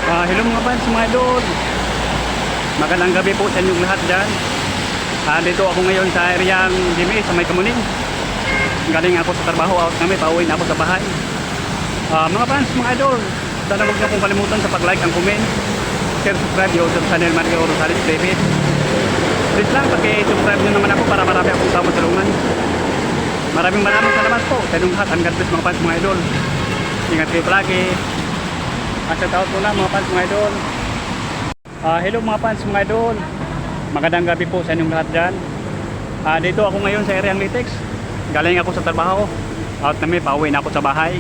Hello mga fans, mga idol. Magandang gabi po sa inyong lahat dyan. Dito ako ngayon sa areang Dimi sa May Kamuning. Galing ako sa trabaho, out kami, pauwi na ako sa bahay. Mga fans, mga idol, sana huwag niyo kong kalimutan sa pag-like and comment, share, subscribe yung sa channel Mario Rosales TV. Please lang, paki-subscribe nyo naman ako para marami akong tao matulungan. Maraming salamat po sa inyong lahat. Ang God bless mga fans, mga idol. Ingat kayo palagi. Shout out po na mga fans, mga idol. Hello mga fans, mga idol. Magandang gabi po sa inyong lahat dyan. Dito ako ngayon sa areang Litex. Galing ako sa trabaho, out kami, pauwi na ako sa bahay.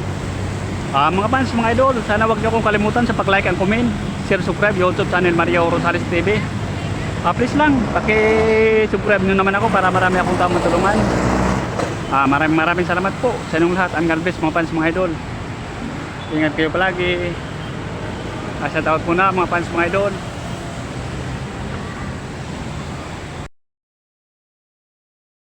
Mga fans, mga idol, sana wag niyo akong kalimutan sa pag-like and comment, share, subscribe yung YouTube channel Mario Rosales TV. Please lang, paki-subscribe nyo naman ako para marami akong tao matulungan. Maraming salamat po sa inyong lahat. Ang God bless mga fans, mga idol. Ingat kayo palagi. Shout out po na mga fans, mga idol.